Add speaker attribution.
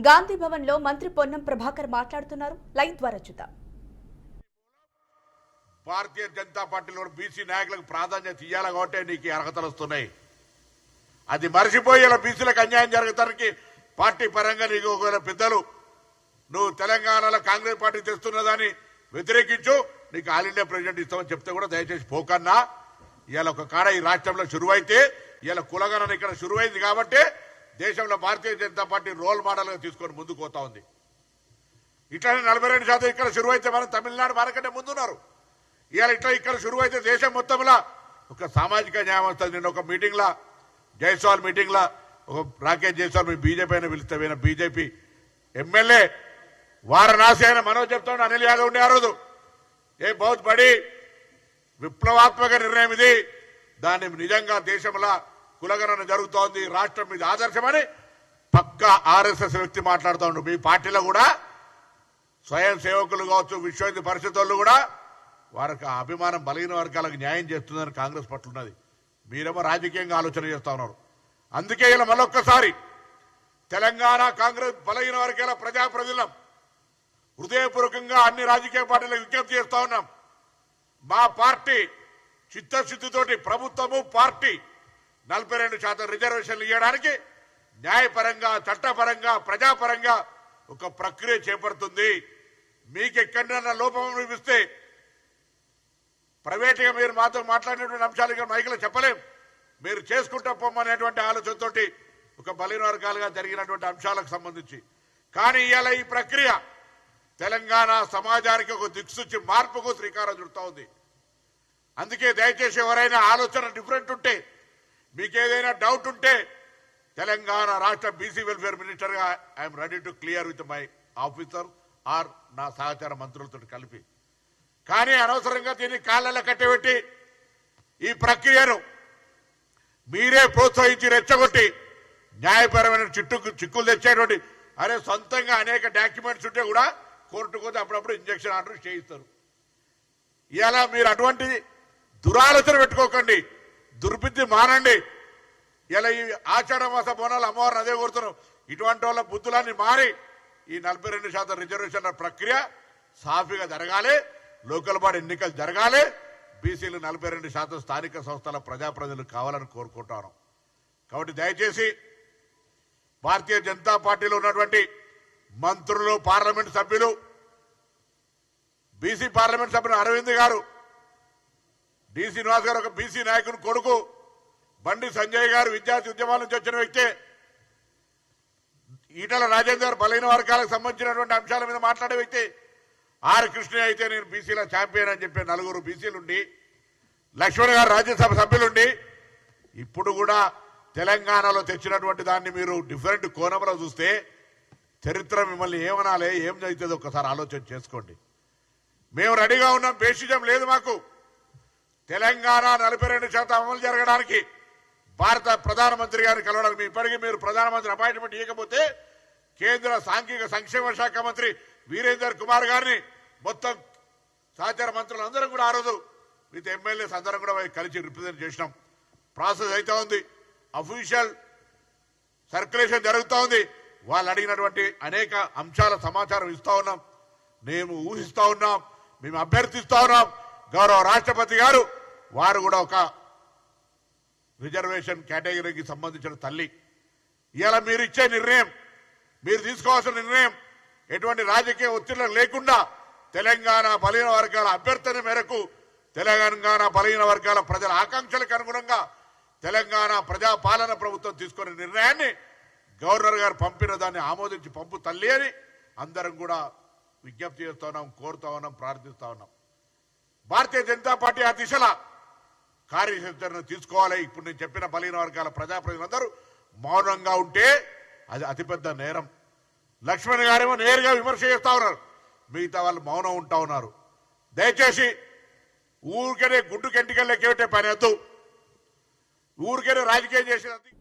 Speaker 1: గాంధీ భవన్ లో మంత్రి పొన్నం ప్రభాకర్ మాట్లాడుతున్నారు. లైవ్ ద్వారా చూద్దాం.
Speaker 2: భారతీయ జనతా పార్టీలో బీసీ నాయకులకు ప్రాధాన్యత ఇవ్వాలి కాబట్టి నీకు అర్హతలు వస్తున్నాయి. అది మర్చిపోయి ఇలా బీసీలకు అన్యాయం జరగటానికి పార్టీ పరంగా నీకు ఒకవేళ పెద్దలు నువ్వు తెలంగాణలో కాంగ్రెస్ పార్టీ తెస్తున్నదాన్ని వ్యతిరేకించు, నీకు ఆల్ ఇండియా ప్రెసిడెంట్ ఇస్తామని చెప్తే కూడా దయచేసి పోకన్నా. ఇవాళ ఒక కాడ ఈ రాష్ట్రంలో శురువైతే ఇవాళ కులగణన ఇక్కడ శురువైంది కాబట్టి దేశంలో Bharatiya Janata party role model గా తీసుకొని ముందుకు పోతా ఉంది. ఇట్లానే 42% ఇక్కడ శురువైతే మనం తమిళనాడు మనకంటే ముందున్నారు. ఇవాళ ఇట్లా ఇక్కడ శురువైతే దేశం మొత్తంలో ఒక సామాజిక న్యాయం వస్తుంది. నేను ఒక మీటింగ్ లా జైస్వాల్ మీటింగ్ లా ఒక రాకేష్ జైస్వాల్ మీ బీజేపీ అయినా పిలుస్తామైనా బీజేపీ ఎమ్మెల్యే వారణాసి అయిన మనోజ్ చెప్తాడు అనిల్ యాదవ్ ఉండే ఆ రోజు ఏ బహుత్ బడి విప్లవాత్మక నిర్ణయం ఇది, దాన్ని నిజంగా దేశంలో కులగణన జరుగుతోంది, రాష్ట్రం మీద ఆదర్శమని పక్క ఆర్ఎస్ఎస్ వ్యక్తి మాట్లాడుతూ ఉండు. మీ పార్టీలో కూడా స్వయం సేవకులు కావచ్చు, విశ్వ హిందూ పరిషత్ వాళ్ళు కూడా వారికి అభిమానం బలహీన వర్గాలకు న్యాయం చేస్తుందని కాంగ్రెస్ పట్ల ఉన్నది. మీరేమో రాజకీయంగా ఆలోచన చేస్తా ఉన్నారు. అందుకే ఇలా మళ్ళొక్కసారి తెలంగాణ కాంగ్రెస్ బలహీన వర్గాల ప్రజాప్రతినిధులం హృదయపూర్వకంగా అన్ని రాజకీయ పార్టీలకు విజ్ఞప్తి చేస్తా ఉన్నాం. మా పార్టీ చిత్తశుద్ధితోటి ప్రభుత్వము పార్టీ 42% రిజర్వేషన్లు ఇవ్వడానికి న్యాయపరంగా, చట్టపరంగా, ప్రజాపరంగా ఒక ప్రక్రియ చేపడుతుంది. మీకు ఎక్కడైనా లోపం అనిపిస్తే ప్రైవేట్గా మీరు మాతో మాట్లాడినటువంటి అంశాలు ఇక్కడ మైకులో చెప్పలేం, మీరు చేసుకుంటా పొమ్మనేటువంటి ఆలోచనతో ఒక బలహీన వర్గాలుగా జరిగినటువంటి అంశాలకు సంబంధించి. కానీ ఇవాళ ఈ ప్రక్రియ తెలంగాణ సమాజానికి ఒక దిక్సూచి మార్పుకు శ్రీకారం చుడతా ఉంది. అందుకే దయచేసి ఎవరైనా ఆలోచన డిఫరెంట్ ఉంటే, మీకేదైనా డౌట్ ఉంటే తెలంగాణ రాష్ట్ర బీసీ వెల్ఫేర్ మినిస్టర్గా I'm ready to clear with my officer or నా సహచార మంత్రులతో కలిపి. కానీ అనవసరంగా దీన్ని కాళ్ళలో కట్టబెట్టి ఈ ప్రక్రియను మీరే ప్రోత్సహించి రెచ్చగొట్టి న్యాయపరమైన చిక్కులు తెచ్చేటువంటి అరే సొంతంగా అనేక డాక్యుమెంట్స్ ఉంటే కూడా కోర్టుకు పోతే అప్పుడప్పుడు ఇంజక్షన్ ఆర్డర్ చేయిస్తారు. ఇలా మీరు అటువంటి దురాలోచన పెట్టుకోకండి, దుర్బుద్ధి మానండి. ఇలా ఈ ఆషాఢ మాస బోనాలు అమ్మవారిని అదే కోరుతున్నాం. ఇటువంటి వాళ్ళ బుద్ధులన్నీ మారి ఈ 42% రిజర్వేషన్ల ప్రక్రియ సాఫీగా జరగాలి, లోకల్ బాడీ ఎన్నికలు జరగాలి, బీసీలు 42% స్థానిక సంస్థల ప్రజాప్రతినిధులు కావాలని కోరుకుంటాను. కాబట్టి దయచేసి భారతీయ జనతా పార్టీలో ఉన్నటువంటి మంత్రులు, పార్లమెంట్ సభ్యులు, బీసీ పార్లమెంట్ సభ్యులు అరవింద్ గారు, డి శ్రీనివాస్ గారు ఒక బీసీ నాయకుని కొడుకు, బండి సంజయ్ గారు విద్యార్థి ఉద్యమాల నుంచి వచ్చిన వ్యక్తే, ఈటల రాజేందర్ బలహీన వర్గాలకు సంబంధించినటువంటి అంశాల మీద మాట్లాడే వ్యక్తి, ఆర్ కృష్ణ అయితే నేను బీసీల ఛాంపియన్ అని చెప్పి 4 బీసీలుండి, లక్ష్మణ్ గారు రాజ్యసభ సభ్యులుండి, ఇప్పుడు కూడా తెలంగాణలో తెచ్చినటువంటి దాన్ని మీరు డిఫరెంట్ కోణంలో చూస్తే చరిత్ర మిమ్మల్ని ఏమనాలి, ఏం జరుగుతుందో ఒకసారి ఆలోచన చేసుకోండి. మేము రెడీగా ఉన్నాం, బేసిజం లేదు మాకు. తెలంగాణ 42% అమలు జరగడానికి భారత ప్రధానమంత్రి గారిని కలవడానికి ఇప్పటికీ మీరు ప్రధానమంత్రి అపాయింట్మెంట్ ఇవ్వకపోతే కేంద్ర సాంఘిక సంక్షేమ శాఖ మంత్రి వీరేందర్ కుమార్ గారిని మొత్తం సహచార మంత్రులందరం కూడా ఆ రోజు విత్ ఎమ్మెల్యేస్ అందరం కూడా కలిసి రిప్రజెంట్ చేసినాం. ప్రాసెస్ అయితే ఉంది, అఫీషియల్ సర్క్యులేషన్ జరుగుతూ ఉంది. వాళ్ళు అడిగినటువంటి అనేక అంశాల సమాచారం ఇస్తా ఉన్నాం, మేము ఊహిస్తా ఉన్నాం, మేము అభ్యర్థిస్తా ఉన్నాం. గౌరవ రాష్ట్రపతి గారు వారు కూడా ఒక రిజర్వేషన్ కేటగిరీకి సంబంధించిన తల్లి. ఇలా మీరు ఇచ్చే నిర్ణయం, మీరు తీసుకోవాల్సిన నిర్ణయం ఎటువంటి రాజకీయ ఒత్తిళ్లు లేకుండా తెలంగాణ బలహీన వర్గాల అభ్యర్థన మేరకు, తెలంగాణ బలహీన వర్గాల ప్రజల ఆకాంక్షలకు అనుగుణంగా తెలంగాణ ప్రజాపాలన ప్రభుత్వం తీసుకునే నిర్ణయాన్ని గవర్నర్ గారు పంపిన దాన్ని ఆమోదించి పంపు తల్లి అని అందరం కూడా విజ్ఞప్తి చేస్తా ఉన్నాం, కోరుతా ఉన్నాం, ప్రార్థిస్తా ఉన్నాం. భారతీయ జనతా పార్టీ ఆ దిశలో కార్యాచరణ తీసుకోవాలి. ఇప్పుడు నేను చెప్పిన బలహీన వర్గాల ప్రజాప్రతినిధులందరూ మౌనంగా ఉంటే అది అతిపెద్ద నేరం. లక్ష్మణ్ గారేమో నేరుగా విమర్శ చేస్తా ఉన్నారు, మిగతా వాళ్ళు మౌనం ఉంటా ఉన్నారు. దయచేసి ఊరికనే గుడ్డు కంటికల్ లెక్క పెట్టే పని వద్దు, ఊరికనే రాజకీయం చేసేది